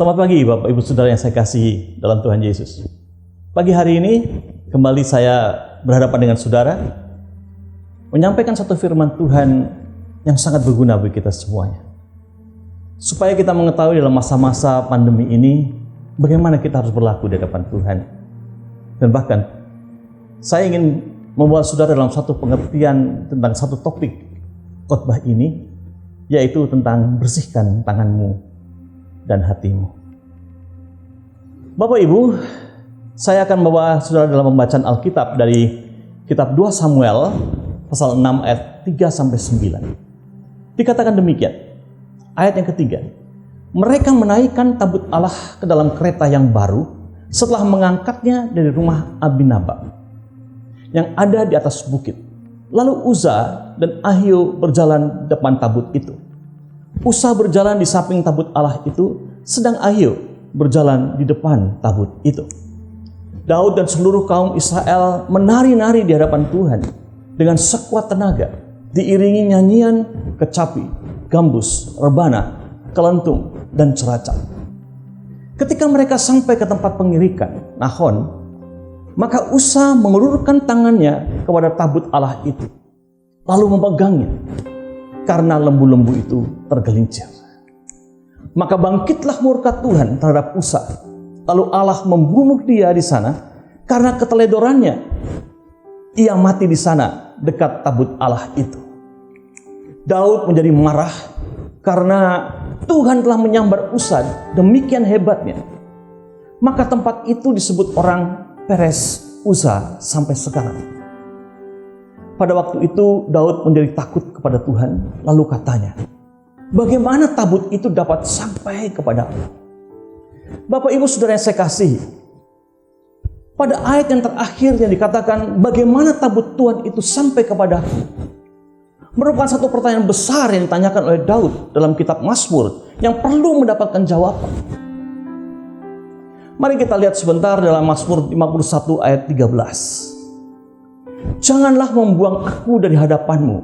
Selamat pagi Bapak Ibu Saudara yang saya kasihi dalam Tuhan Yesus. Pagi hari ini kembali saya berhadapan dengan saudara menyampaikan satu firman Tuhan yang sangat berguna bagi kita semuanya. Supaya kita mengetahui dalam masa-masa pandemi ini bagaimana kita harus berlaku di hadapan Tuhan. Dan bahkan saya ingin membawa saudara dalam satu pengertian tentang satu topik khotbah ini, yaitu tentang bersihkan tanganmu dan hatimu. Bapak Ibu, saya akan membawa saudara dalam pembacaan Alkitab dari kitab 2 Samuel pasal 6 ayat 3-9. Dikatakan demikian, ayat yang ketiga, mereka menaikkan tabut Allah ke dalam kereta yang baru setelah mengangkatnya dari rumah Abinadab yang ada di atas bukit. Lalu Uza dan Ahio berjalan depan tabut itu. Uza berjalan di samping tabut Allah itu, sedang Ahio berjalan di depan tabut itu. Daud dan seluruh kaum Israel menari-nari di hadapan Tuhan dengan sekuat tenaga, diiringi nyanyian, kecapi, gambus, rebana, kelentung, dan ceracap. Ketika mereka sampai ke tempat pengirikan, Nahon, maka Uza mengulurkan tangannya kepada tabut Allah itu, lalu memegangnya, karena lembu-lembu itu tergelincir. Maka bangkitlah murka Tuhan terhadap Uza, lalu Allah membunuh dia di sana karena keteledorannya. Ia mati di sana dekat tabut Allah itu. Daud menjadi marah karena Tuhan telah menyambar Uza demikian hebatnya. Maka tempat itu disebut orang Peres Uza sampai sekarang. Pada waktu itu Daud menjadi takut kepada Tuhan, lalu katanya, bagaimana tabut itu dapat sampai kepada Allah? Bapak Ibu Saudara yang saya kasihi, pada ayat yang terakhir yang dikatakan bagaimana tabut Tuhan itu sampai kepadaku, merupakan satu pertanyaan besar yang ditanyakan oleh Daud dalam kitab Mazmur yang perlu mendapatkan jawaban. Mari kita lihat sebentar dalam Mazmur 51 ayat 13. Janganlah membuang aku dari hadapanmu,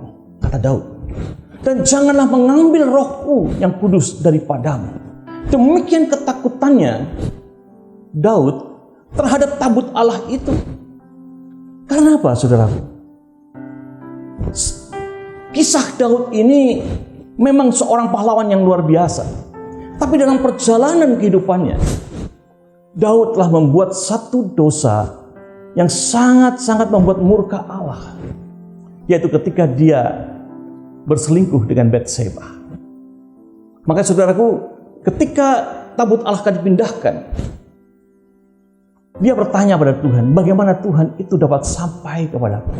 kata Daud, dan janganlah mengambil rohku yang kudus daripadamu. Demikian ketakutannya Daud terhadap tabut Allah itu. Karena apa, saudaraku? Kisah Daud ini memang seorang pahlawan yang luar biasa. Tapi dalam perjalanan kehidupannya, Daud telah membuat satu dosa yang sangat-sangat membuat murka Allah, yaitu ketika dia berselingkuh dengan Batseba. Maka saudaraku, ketika tabut Allah akan dipindahkan, dia bertanya pada Tuhan, bagaimana Tuhan itu dapat sampai kepadaku?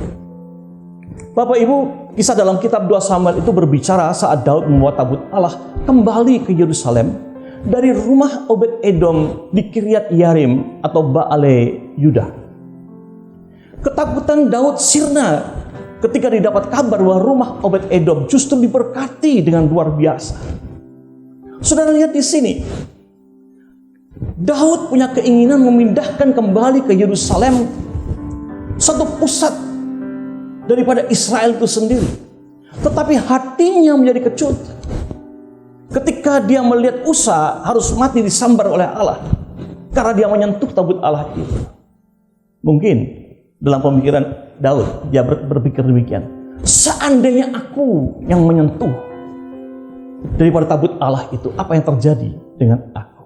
Bapak Ibu, kisah dalam kitab 2 Samuel itu berbicara saat Daud membawa tabut Allah kembali ke Yerusalem dari rumah Obed-Edom di Kiryat Yarim atau Baale Yuda. Ketakutan Daud sirna ketika didapat kabar bahwa rumah Obed-Edom justru diberkati dengan luar biasa. Saudara lihat di sini, Daud punya keinginan memindahkan kembali ke Yerusalem satu pusat daripada Israel itu sendiri. Tetapi hatinya menjadi kecut ketika dia melihat Uza harus mati disambar oleh Allah karena dia menyentuh tabut Allah itu. Mungkin dalam pemikiran Daud, dia berpikir demikian. Seandainya aku yang menyentuh daripada tabut Allah itu, apa yang terjadi dengan aku?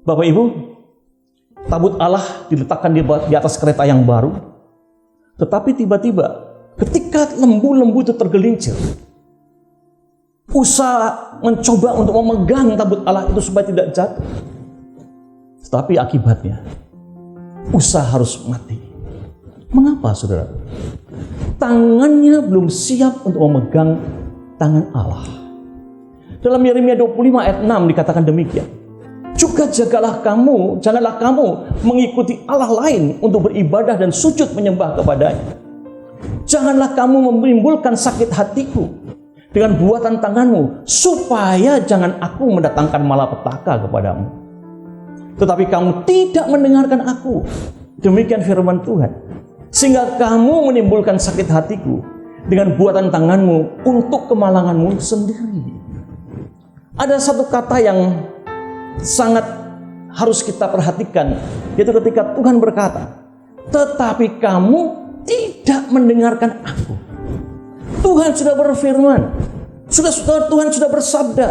Bapak Ibu, tabut Allah diletakkan di atas kereta yang baru. Tetapi tiba-tiba ketika lembu-lembu itu tergelincir, Uza mencoba untuk memegang tabut Allah itu supaya tidak jatuh. Tetapi akibatnya Uza harus mati. Mengapa, saudara? Tangannya belum siap untuk memegang tangan Allah. Dalam Yeremia 25 ayat 6 dikatakan demikian. Juga janganlah kamu mengikuti Allah lain untuk beribadah dan sujud menyembah kepadanya. Janganlah kamu menimbulkan sakit hatiku dengan buatan tanganmu, supaya jangan aku mendatangkan malapetaka kepadamu. Tetapi kamu tidak mendengarkan aku. Demikian firman Tuhan. Sehingga kamu menimbulkan sakit hatiku dengan buatan tanganmu untuk kemalanganmu sendiri. Ada satu kata yang sangat harus kita perhatikan, yaitu ketika Tuhan berkata, tetapi kamu tidak mendengarkan aku. Tuhan sudah berfirman, Tuhan sudah bersabda,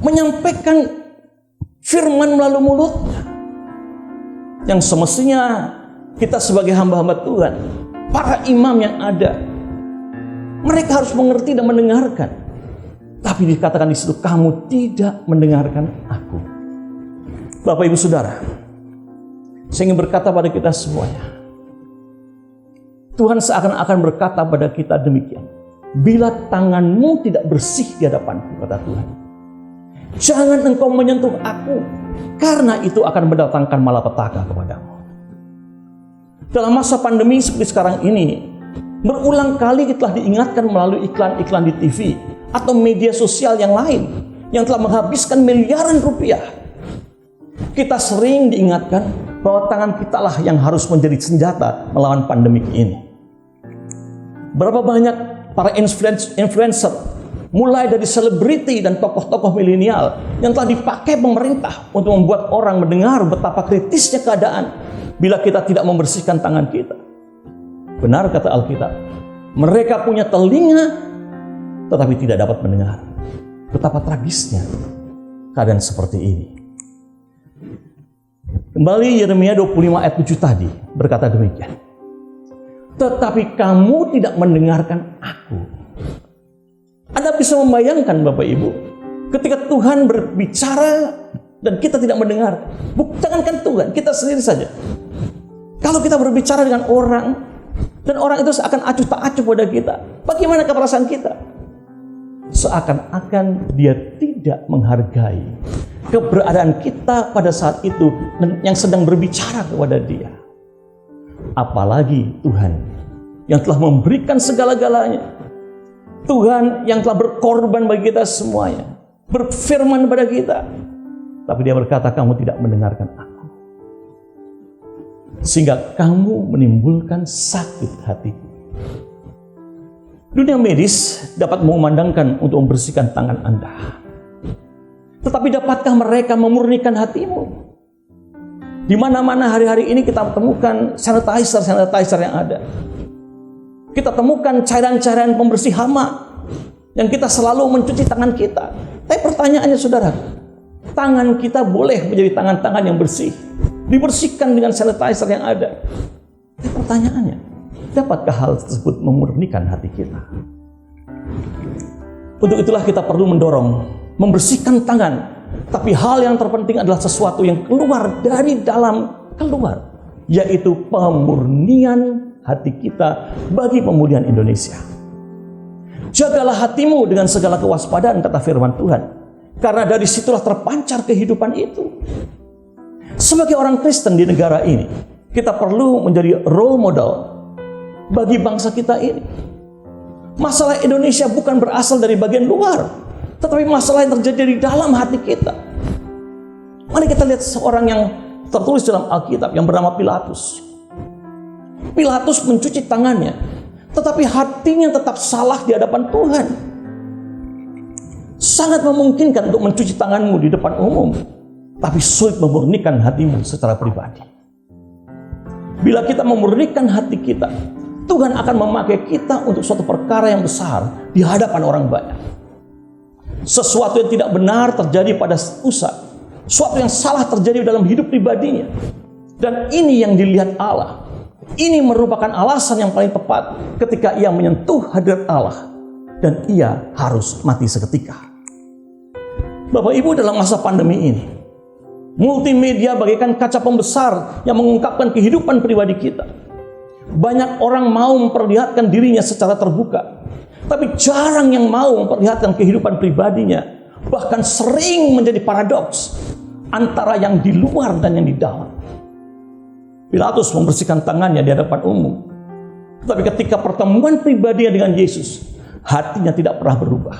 menyampaikan firman melalui mulutnya, yang semestinya kita sebagai hamba-hamba Tuhan, para imam yang ada, mereka harus mengerti dan mendengarkan. Tapi dikatakan di situ, kamu tidak mendengarkan aku. Bapak Ibu Saudara, saya ingin berkata pada kita semuanya, Tuhan seakan-akan berkata pada kita demikian, bila tanganmu tidak bersih di hadapanku, kata Tuhan, jangan engkau menyentuh aku, karena itu akan mendatangkan malapetaka kepadamu. Dalam masa pandemi seperti sekarang ini, berulang kali kita telah diingatkan melalui iklan-iklan di TV atau media sosial yang lain yang telah menghabiskan miliaran rupiah. Kita sering diingatkan bahwa tangan kita lah yang harus menjadi senjata melawan pandemik ini. Berapa banyak para influencer, mulai dari selebriti dan tokoh-tokoh milenial yang telah dipakai pemerintah untuk membuat orang mendengar betapa kritisnya keadaan bila kita tidak membersihkan tangan kita. Benar kata Alkitab, mereka punya telinga tetapi tidak dapat mendengar. Betapa tragisnya keadaan seperti ini. Kembali Yeremia 25 ayat 7 tadi berkata demikian, tetapi kamu tidak mendengarkan aku. Anda bisa membayangkan Bapak Ibu, ketika Tuhan berbicara dan kita tidak mendengar. Jangankan Tuhan, kita sendiri saja. Kalau kita berbicara dengan orang, dan orang itu seakan acuh tak acuh pada kita, bagaimana perasaan kita? Seakan-akan dia tidak menghargai keberadaan kita pada saat itu dan yang sedang berbicara kepada dia. Apalagi Tuhan yang telah memberikan segala-galanya, Tuhan yang telah berkorban bagi kita semuanya, berfirman kepada kita, tapi dia berkata, kamu tidak mendengarkan aku, sehingga kamu menimbulkan sakit hatiku. Dunia medis dapat memandangkan untuk membersihkan tangan Anda, tetapi dapatkah mereka memurnikan hatimu? Di mana-mana hari-hari ini kita temukan sanitizer yang ada. Kita temukan cairan-cairan pembersih hama yang kita selalu mencuci tangan kita. Tapi pertanyaannya saudara, tangan kita boleh menjadi tangan-tangan yang bersih, dibersihkan dengan sanitizer yang ada. Tapi pertanyaannya, dapatkah hal tersebut memurnikan hati kita? Untuk itulah kita perlu mendorong, membersihkan tangan. Tapi hal yang terpenting adalah sesuatu yang keluar dari dalam keluar, yaitu pemurnian hati kita bagi pemulihan Indonesia. Jagalah hatimu dengan segala kewaspadaan, kata firman Tuhan, karena dari situlah terpancar kehidupan itu. Sebagai orang Kristen di negara ini, kita perlu menjadi role model bagi bangsa kita ini. Masalah Indonesia bukan berasal dari bagian luar, tetapi masalah yang terjadi di dalam hati kita. Mari kita lihat seorang yang tertulis dalam Alkitab yang bernama Pilatus. Pilatus mencuci tangannya, tetapi hatinya tetap salah di hadapan Tuhan. Sangat memungkinkan untuk mencuci tanganmu di depan umum, tapi sulit memurnikan hatimu secara pribadi. Bila kita memurnikan hati kita, Tuhan akan memakai kita untuk suatu perkara yang besar di hadapan orang banyak. Sesuatu yang tidak benar terjadi pada Usa, sesuatu yang salah terjadi dalam hidup pribadinya, dan ini yang dilihat Allah. Ini merupakan alasan yang paling tepat ketika ia menyentuh hadirat Allah dan ia harus mati seketika. Bapak Ibu, dalam masa pandemi ini, multimedia bagaikan kaca pembesar yang mengungkapkan kehidupan pribadi kita. Banyak orang mau memperlihatkan dirinya secara terbuka, tapi jarang yang mau memperlihatkan kehidupan pribadinya. Bahkan sering menjadi paradoks antara yang di luar dan yang di dalam. Pilatus membersihkan tangannya di hadapan umum, tapi ketika pertemuan pribadinya dengan Yesus, hatinya tidak pernah berubah.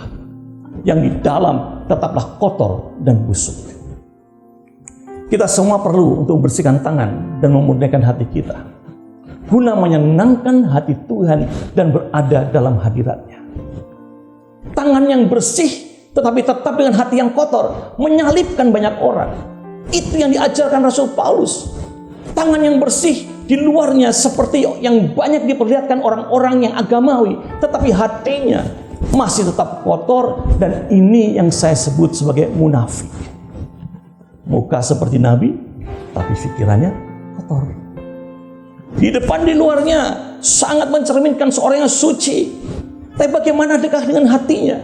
Yang di dalam tetaplah kotor dan busuk. Kita semua perlu untuk membersihkan tangan dan memurnikan hati kita, guna menyenangkan hati Tuhan dan berada dalam hadirat-Nya. Tangan yang bersih tetapi tetap dengan hati yang kotor menyalibkan banyak orang. Itu yang diajarkan Rasul Paulus. Tangan yang bersih di luarnya seperti yang banyak diperlihatkan orang-orang yang agamawi, tetapi hatinya masih tetap kotor, dan ini yang saya sebut sebagai munafik. Muka seperti nabi, tapi pikirannya kotor. Di depan di luarnya sangat mencerminkan seorang yang suci, tapi bagaimanakah dengan hatinya?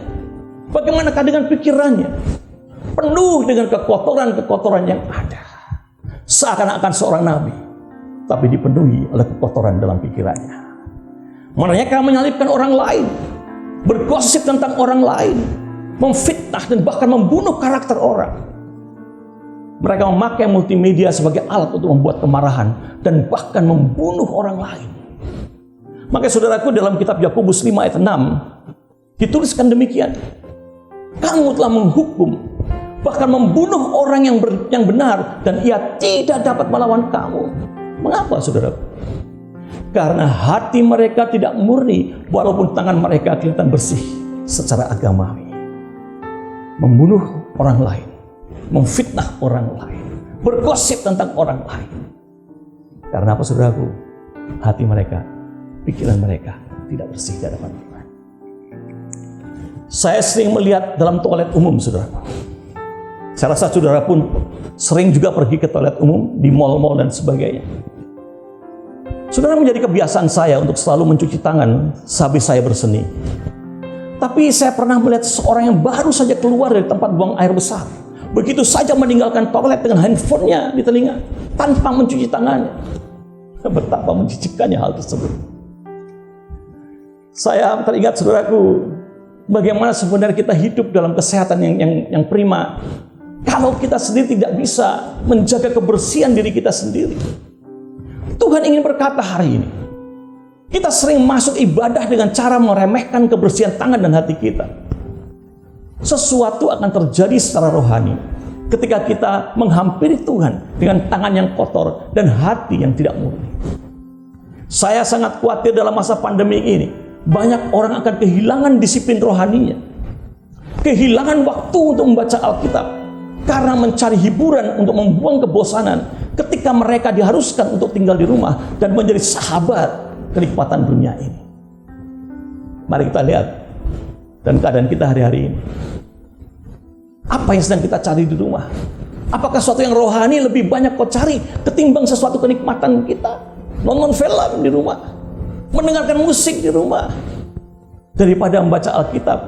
Bagaimanakah dengan pikirannya? Penuh dengan kekotoran-kekotoran yang ada. Seakan-akan seorang nabi, tapi dipenuhi oleh kekotoran dalam pikirannya. Mereka menyalibkan orang lain, bergosip tentang orang lain, memfitnah dan bahkan membunuh karakter orang. Mereka memakai multimedia sebagai alat untuk membuat kemarahan dan bahkan membunuh orang lain. Maka saudaraku, dalam kitab Yakobus 5 ayat 6 dituliskan demikian. Kamu telah menghukum, bahkan membunuh orang yang benar, dan ia tidak dapat melawan kamu. Mengapa, saudara? Karena hati mereka tidak murni, walaupun tangan mereka kelihatan bersih secara agamawi. Membunuh orang lain, memfitnah orang lain, bergosip tentang orang lain. Karena apa, saudaraku? Hati mereka, pikiran mereka tidak bersih di hadapan Tuhan. Saya sering melihat dalam toilet umum, saudara. Saya rasa saudara pun sering juga pergi ke toilet umum di mal-mal dan sebagainya. Saudara, menjadi kebiasaan saya untuk selalu mencuci tangan sehabis saya berseni. Tapi saya pernah melihat seseorang yang baru saja keluar dari tempat buang air besar, begitu saja meninggalkan toilet dengan handphonenya di telinga tanpa mencuci tangannya. Betapa menjijikkannya hal tersebut. Saya teringat, saudaraku, bagaimana sebenarnya kita hidup dalam kesehatan yang prima kalau kita sendiri tidak bisa menjaga kebersihan diri kita sendiri. Tuhan ingin berkata hari ini, kita sering masuk ibadah dengan cara meremehkan kebersihan tangan dan hati kita. Sesuatu akan terjadi secara rohani ketika kita menghampiri Tuhan dengan tangan yang kotor dan hati yang tidak murni. Saya sangat khawatir dalam masa pandemi ini, banyak orang akan kehilangan disiplin rohaninya, kehilangan waktu untuk membaca Alkitab, karena mencari hiburan untuk membuang kebosanan ketika mereka diharuskan untuk tinggal di rumah dan menjadi sahabat kenikmatan dunia ini. Mari kita lihat dan keadaan kita hari-hari ini. Apa yang sedang kita cari di rumah? Apakah sesuatu yang rohani lebih banyak kau cari ketimbang sesuatu kenikmatan kita? Nonton film di rumah, mendengarkan musik di rumah, daripada membaca Alkitab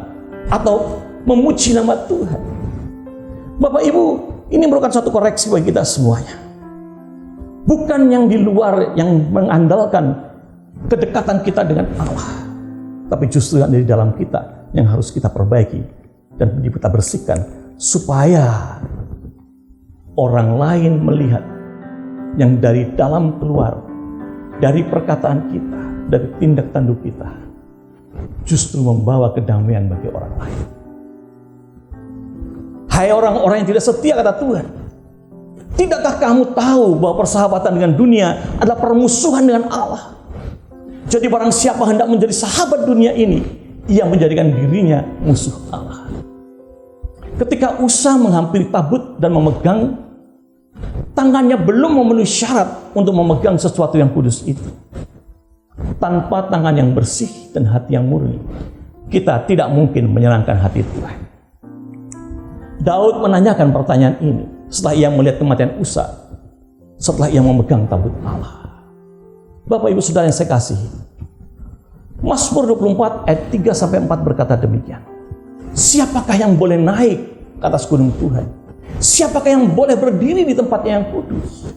atau memuji nama Tuhan. Bapak Ibu, ini merupakan suatu koreksi bagi kita semuanya. Bukan yang di luar yang mengandalkan kedekatan kita dengan Allah, tapi justru yang di dalam kita yang harus kita perbaiki dan kita bersihkan, supaya orang lain melihat yang dari dalam keluar, dari perkataan kita, dari tindak tanduk kita, justru membawa kedamaian bagi orang lain. Hai orang-orang yang tidak setia, kata Tuhan, tidakkah kamu tahu bahwa persahabatan dengan dunia adalah permusuhan dengan Allah? Jadi barang siapa hendak menjadi sahabat dunia ini, ia menjadikan dirinya musuh Allah. Ketika Usa menghampiri tabut dan memegang, tangannya belum memenuhi syarat untuk memegang sesuatu yang kudus itu. Tanpa tangan yang bersih dan hati yang murni, kita tidak mungkin menyenangkan hati Tuhan. Daud menanyakan pertanyaan ini setelah ia melihat kematian Usa, setelah ia memegang tabut Allah. Bapak Ibu Saudara yang saya kasihi, Mazmur 24 ayat 3-4 berkata demikian. Siapakah yang boleh naik ke atas gunung Tuhan? Siapakah yang boleh berdiri di tempatnya yang kudus?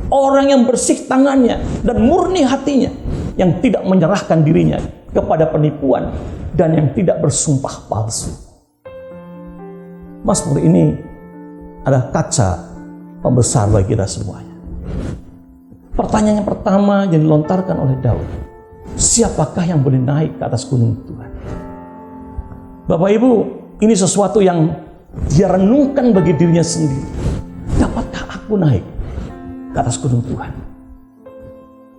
Orang yang bersih tangannya dan murni hatinya, yang tidak menyerahkan dirinya kepada penipuan dan yang tidak bersumpah palsu. Mazmur ini adalah kaca pembesar bagi kita semuanya. Pertanyaan yang pertama yang dilontarkan oleh Daud, siapakah yang boleh naik ke atas gunung Tuhan? Bapak Ibu, ini sesuatu yang dia renungkan bagi dirinya sendiri. Dapatkah aku naik ke atas gunung Tuhan?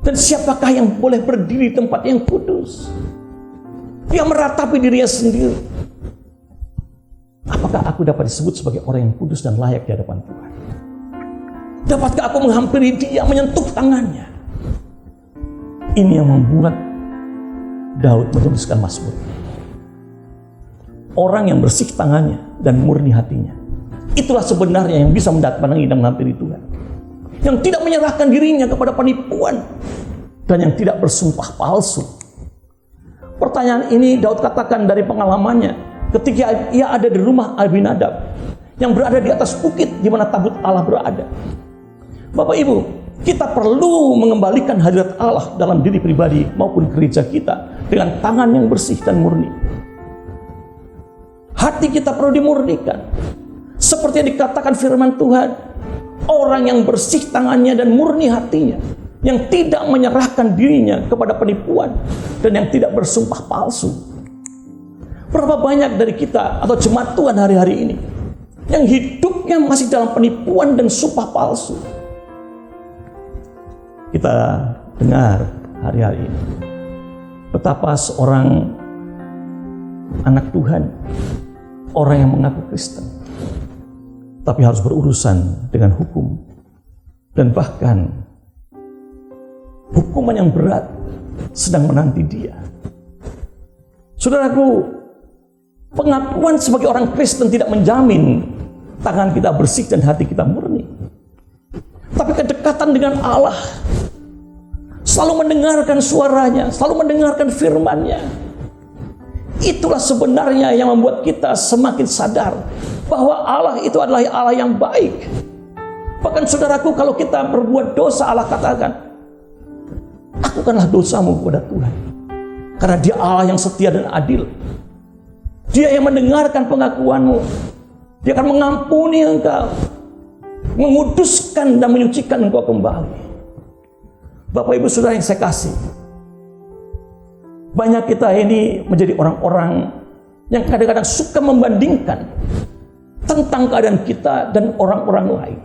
Dan siapakah yang boleh berdiri di tempat yang kudus? Dia meratapi dirinya sendiri. Apakah aku dapat disebut sebagai orang yang kudus dan layak di hadapan Tuhan? Dapatkah aku menghampiri dia, menyentuh tangannya? Ini yang membuat Daud menuliskan Mazmur. Orang yang bersih tangannya dan murni hatinya, itulah sebenarnya yang bisa mendatangi dan menghampiri Tuhan. Yang tidak menyerahkan dirinya kepada penipuan dan yang tidak bersumpah palsu. Pertanyaan ini Daud katakan dari pengalamannya ketika ia ada di rumah Abinadab yang berada di atas bukit di mana tabut Allah berada. Bapak Ibu, kita perlu mengembalikan hadirat Allah dalam diri pribadi maupun gereja kita dengan tangan yang bersih dan murni. Hati kita perlu dimurnikan. Seperti yang dikatakan firman Tuhan, orang yang bersih tangannya dan murni hatinya, yang tidak menyerahkan dirinya kepada penipuan dan yang tidak bersumpah palsu. Berapa banyak dari kita atau jemaat Tuhan hari-hari ini yang hidupnya masih dalam penipuan dan sumpah palsu? Kita dengar hari-hari ini betapa seorang anak Tuhan, orang yang mengaku Kristen, tapi harus berurusan dengan hukum dan bahkan hukuman yang berat sedang menanti dia. Saudaraku, pengakuan sebagai orang Kristen tidak menjamin tangan kita bersih dan hati kita murni. Tapi kedekatan dengan Allah, selalu mendengarkan suaranya, selalu mendengarkan firman-Nya, itulah sebenarnya yang membuat kita semakin sadar bahwa Allah itu adalah Allah yang baik. Bahkan saudaraku, kalau kita berbuat dosa, Allah katakan, lakukanlah dosamu kepada Tuhan, karena Dia Allah yang setia dan adil. Dia yang mendengarkan pengakuanmu. Dia akan mengampuni engkau, menguduskan dan menyucikan engkau kembali. Bapak Ibu Saudara yang saya kasih, banyak kita ini menjadi orang-orang yang kadang-kadang suka membandingkan tentang keadaan kita dan orang-orang lain.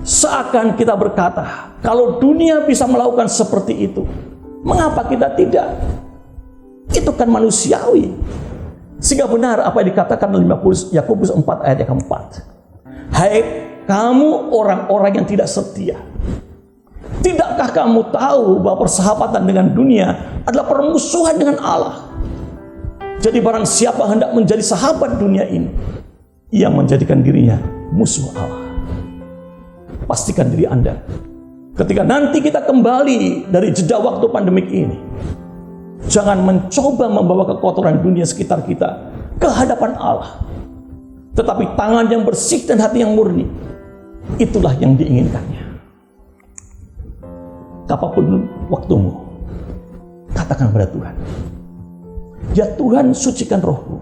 Seakan kita berkata, kalau dunia bisa melakukan seperti itu, mengapa kita tidak? Itu kan manusiawi. Sehingga benar apa yang dikatakan dalam Yakobus 4 ayat yang keempat. Hai kamu orang-orang yang tidak setia, tidakkah kamu tahu bahwa persahabatan dengan dunia adalah permusuhan dengan Allah? Jadi barang siapa hendak menjadi sahabat dunia ini, ia menjadikan dirinya musuh Allah. Pastikan diri Anda, ketika nanti kita kembali dari jeda waktu pandemik ini, jangan mencoba membawa kekotoran dunia sekitar kita ke hadapan Allah. Tetapi tangan yang bersih dan hati yang murni, itulah yang diinginkannya. Kapanpun waktumu, katakan pada Tuhan, ya Tuhan, sucikan rohku,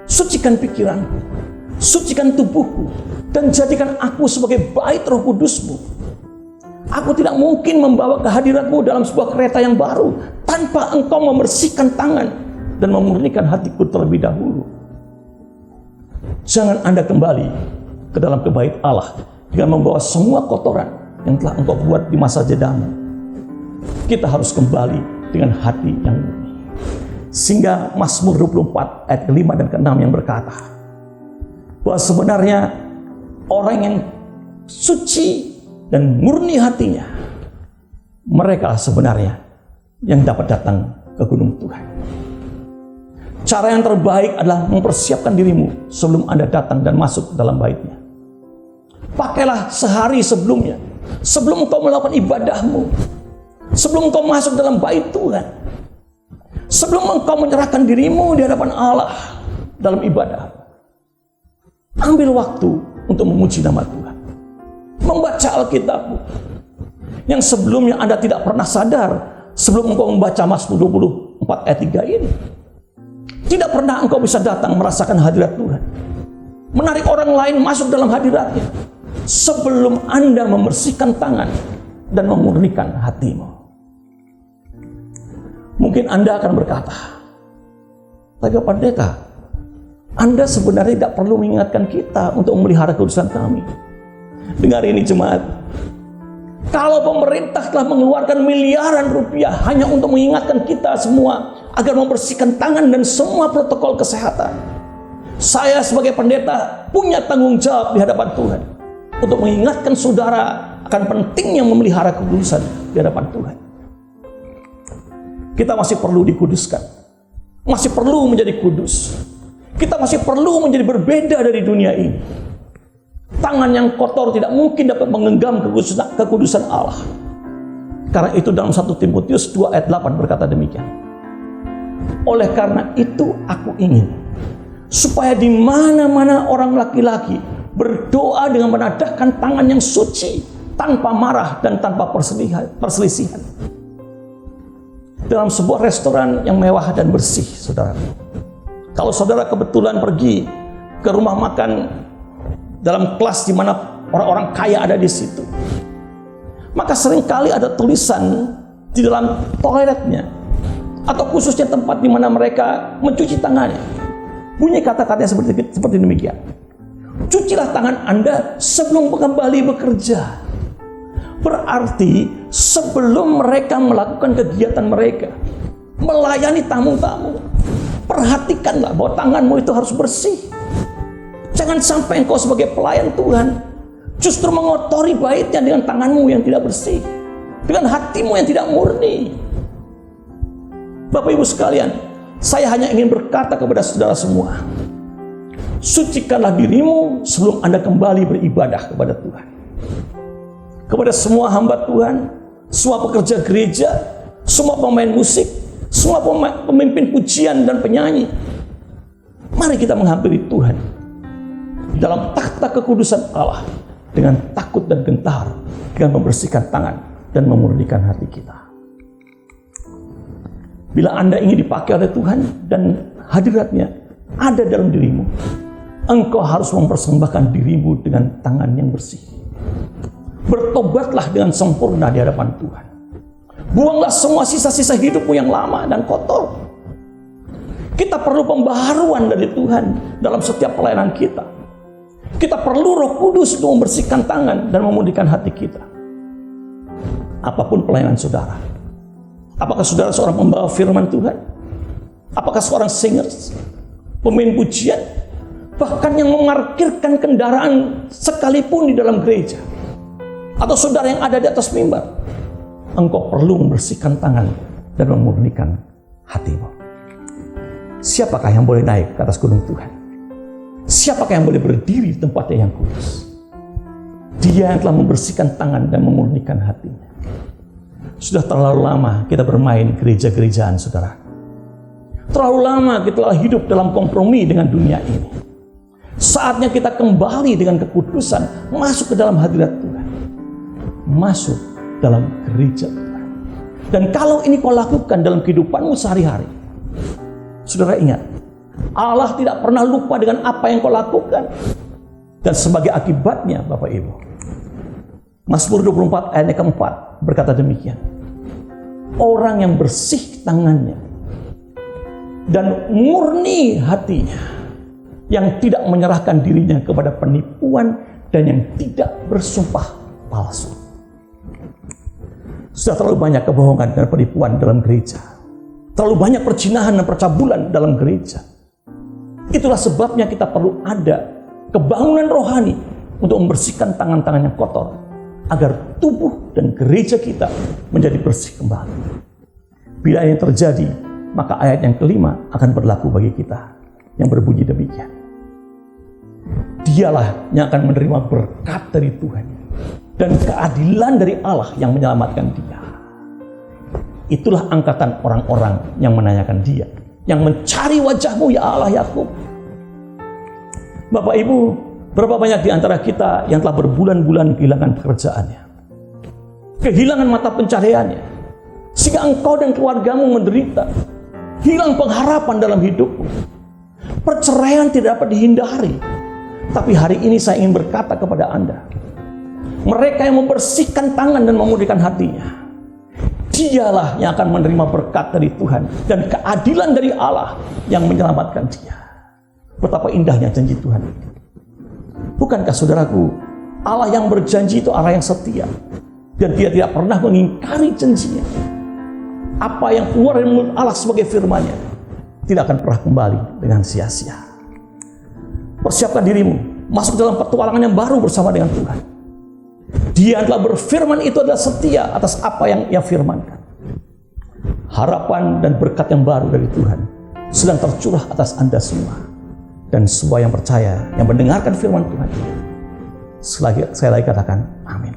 sucikan pikiranku, sucikan tubuhku, dan jadikan aku sebagai bait Roh Kudus-Mu. Aku tidak mungkin membawa kehadirat-Mu dalam sebuah kereta yang baru tanpa Engkau membersihkan tangan dan memurnikan hatiku terlebih dahulu. Jangan Anda kembali ke dalam kebait Allah dengan membawa semua kotoran yang telah Engkau buat di masa jedamu. Kita harus kembali dengan hati yang murni. Sehingga Mazmur 24 ayat ke-5 dan ke-6 yang berkata bahwa sebenarnya orang yang suci dan murni hatinya, mereka sebenarnya yang dapat datang ke gunung Tuhan. Cara yang terbaik adalah mempersiapkan dirimu sebelum Anda datang dan masuk dalam bait-Nya. Pakailah sehari sebelumnya, sebelum engkau melakukan ibadahmu, sebelum engkau masuk dalam bait Tuhan, sebelum engkau menyerahkan dirimu di hadapan Allah dalam ibadah. Ambil waktu untuk memuji nama Tuhan, membaca Alkitabmu yang sebelumnya Anda tidak pernah sadar. Sebelum engkau membaca Mazmur 24 ayat 3 ini, tidak pernah engkau bisa datang merasakan hadirat Tuhan, menarik orang lain masuk dalam hadiratnya, sebelum Anda membersihkan tangan dan memurnikan hatimu. Mungkin Anda akan berkata, tapi Pak Pendeta, Anda sebenarnya tidak perlu mengingatkan kita untuk memelihara kudusan kami. Dengar ini jemaat, kalau pemerintah telah mengeluarkan miliaran rupiah hanya untuk mengingatkan kita semua agar membersihkan tangan dan semua protokol kesehatan, saya sebagai pendeta punya tanggung jawab di hadapan Tuhan untuk mengingatkan saudara akan pentingnya memelihara kekudusan di hadapan Tuhan. Kita masih perlu dikuduskan, masih perlu menjadi kudus. Kita masih perlu menjadi berbeda dari dunia ini. Tangan yang kotor tidak mungkin dapat menggenggam kekudusan Allah. Karena itu dalam 1 Timotius 2 ayat 8 berkata demikian. Oleh karena itu aku ingin supaya di mana-mana orang laki-laki berdoa dengan menadahkan tangan yang suci, tanpa marah dan tanpa perselisihan. Dalam sebuah restoran yang mewah dan bersih, saudara. Kalau saudara kebetulan pergi ke rumah makan dalam kelas di mana orang-orang kaya ada di situ, maka seringkali ada tulisan di dalam toiletnya atau khususnya tempat di mana mereka mencuci tangannya. Bunyi kata-katanya seperti demikian. Cucilah tangan Anda sebelum kembali bekerja. Berarti sebelum mereka melakukan kegiatan mereka, melayani tamu-tamu, perhatikanlah bahwa tanganmu itu harus bersih. Jangan sampai engkau sebagai pelayan Tuhan justru mengotori baitnya dengan tanganmu yang tidak bersih, dengan hatimu yang tidak murni. Bapak Ibu sekalian, saya hanya ingin berkata kepada saudara semua, sucikanlah dirimu sebelum Anda kembali beribadah kepada Tuhan. Kepada semua hamba Tuhan, semua pekerja gereja, semua pemain musik, semua pemimpin pujian dan penyanyi, mari kita menghampiri Tuhan dalam takhta kekudusan Allah dengan takut dan gentar, dengan membersihkan tangan dan memurnikan hati kita. Bila Anda ingin dipakai oleh Tuhan dan hadiratnya ada dalam dirimu, engkau harus mempersembahkan dirimu dengan tangan yang bersih. Bertobatlah dengan sempurna di hadapan Tuhan. Buanglah semua sisa-sisa hidupmu yang lama dan kotor. Kita perlu pembaharuan dari Tuhan dalam setiap pelayanan kita. Kita perlu Roh Kudus untuk membersihkan tangan dan memurnikan hati kita. Apapun pelayanan saudara, apakah saudara seorang pembawa firman Tuhan, apakah seorang singers, pemain pujian, bahkan yang memarkirkan kendaraan sekalipun di dalam gereja, atau saudara yang ada di atas mimbar, engkau perlu membersihkan tangan dan memurnikan hatimu. Siapakah yang boleh naik ke atas gunung Tuhan? Siapakah yang boleh berdiri di tempatnya yang kudus? Dia yang telah membersihkan tangan dan memurnikan hatinya. Sudah terlalu lama kita bermain gereja-gerejaan, saudara. Terlalu lama kita telah hidup dalam kompromi dengan dunia ini. Saatnya kita kembali dengan kekudusan, masuk ke dalam hadirat Tuhan, masuk dalam gereja Tuhan. Dan kalau ini kau lakukan dalam kehidupanmu sehari-hari, saudara ingat, Allah tidak pernah lupa dengan apa yang kau lakukan. Dan sebagai akibatnya, Bapak Ibu, Mazmur 24 ayat yang keempat berkata demikian, orang yang bersih tangannya dan murni hatinya, yang tidak menyerahkan dirinya kepada penipuan dan yang tidak bersumpah palsu. Sudah terlalu banyak kebohongan dan penipuan dalam gereja. Terlalu banyak perzinahan dan percabulan dalam gereja. Itulah sebabnya kita perlu ada kebangunan rohani untuk membersihkan tangan-tangan yang kotor, agar tubuh dan gereja kita menjadi bersih kembali. Bila ini terjadi, maka ayat yang kelima akan berlaku bagi kita, yang berbunyi demikian. Dialah yang akan menerima berkat dari Tuhan dan keadilan dari Allah yang menyelamatkan dia. Itulah angkatan orang-orang yang menanyakan dia, yang mencari wajahmu ya Allah Yakub. Bapak Ibu, berapa banyak di antara kita yang telah berbulan-bulan kehilangan pekerjaannya, kehilangan mata pencahariannya, sehingga engkau dan keluargamu menderita, hilang pengharapan dalam hidupmu. Perceraian tidak dapat dihindari. Tapi hari ini saya ingin berkata kepada Anda, mereka yang membersihkan tangan dan memurnikan hatinya, dialah yang akan menerima berkat dari Tuhan dan keadilan dari Allah yang menyelamatkan dia. Betapa indahnya janji Tuhan ini. Bukankah saudaraku, Allah yang berjanji itu Allah yang setia, dan dia tidak pernah mengingkari janjinya. Apa yang keluar dari mulut Allah sebagai firman-Nya tidak akan pernah kembali dengan sia-sia. Persiapkan dirimu masuk dalam petualangan yang baru bersama dengan Tuhan. Dia adalah berfirman, itu adalah setia atas apa yang Ia firmankan. Harapan dan berkat yang baru dari Tuhan sedang tercurah atas Anda semua. Dan semua yang percaya, yang mendengarkan firman Tuhan, saya lagi katakan amin.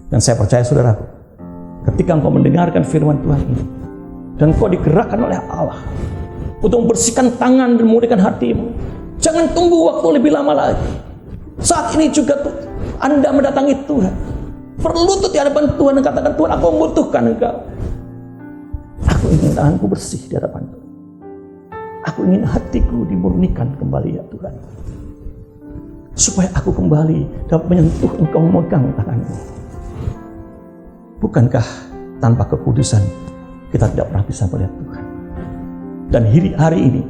Dan saya percaya saudaraku, ketika engkau mendengarkan firman Tuhan ini, dan engkau digerakkan oleh Allah untuk membersihkan tangan dan memulihkan hatimu, jangan tunggu waktu lebih lama lagi. Saat ini juga Anda mendatangi Tuhan, berlutut di hadapan Tuhan dan katakan, Tuhan, aku membutuhkan Engkau. Aku ingin tanganku bersih di hadapan Tuhan. Aku ingin hatiku dimurnikan kembali ya Tuhan, supaya aku kembali dapat menyentuh Engkau, memegang tanganmu. Bukankah tanpa kekudusan kita tidak pernah bisa melihat Tuhan? Dan hari ini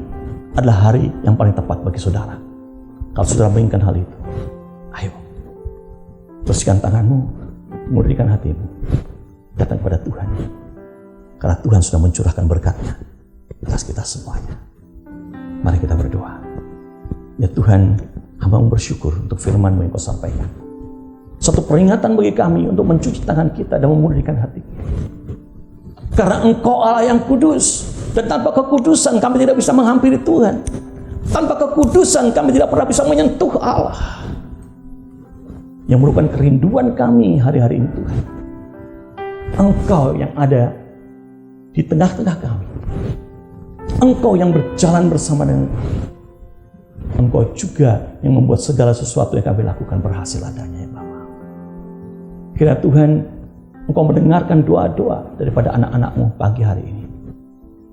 adalah hari yang paling tepat bagi saudara. Kalau saudara menginginkan hal itu, ayo bersihkan tanganmu, murnikan hatimu, datang kepada Tuhan. Karena Tuhan sudah mencurahkan berkat-Nya atas kita semuanya. Mari kita berdoa. Ya Tuhan, hamba bersyukur untuk firman-Mu yang Kau sampaikan. Satu peringatan bagi kami untuk mencuci tangan kita dan memurnikan hati kita. Karena Engkau Allah yang kudus, dan tanpa kekudusan kami tidak bisa menghampiri Tuhan. Tanpa kekudusan kami tidak pernah bisa menyentuh Allah, yang merupakan kerinduan kami hari-hari ini Tuhan. Engkau yang ada di tengah-tengah kami. Engkau yang berjalan bersama dengan kami. Engkau juga yang membuat segala sesuatu yang kami lakukan berhasil adanya ya Bapa. Kiranya Tuhan, Engkau mendengarkan doa-doa daripada anak-anak-Mu pagi hari ini.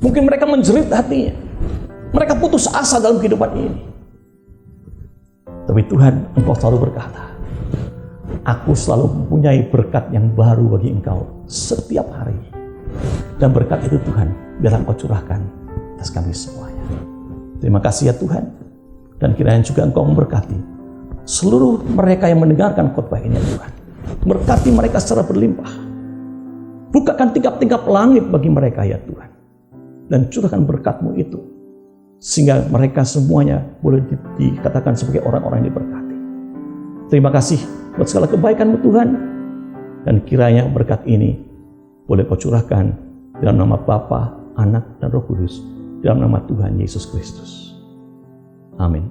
Mungkin mereka menjerit hatinya, mereka putus asa dalam kehidupan ini. Tapi Tuhan, Engkau selalu berkata, aku selalu mempunyai berkat yang baru bagi engkau setiap hari. Dan berkat itu Tuhan, biarlah Engkau curahkan atas kami semuanya. Terima kasih ya Tuhan. Dan kiranya juga Engkau memberkati seluruh mereka yang mendengarkan khotbah ini ya Tuhan. Berkati mereka secara berlimpah. Bukakan tingkap-tingkap langit bagi mereka ya Tuhan. Dan curahkan berkat-Mu itu, sehingga mereka semuanya boleh dikatakan sebagai orang-orang yang diberkati. Terima kasih buat segala kebaikan-Mu Tuhan. Dan kiranya berkat ini boleh Kau curahkan dalam nama Bapa, Anak, dan Roh Kudus, dalam nama Tuhan Yesus Kristus. Amin.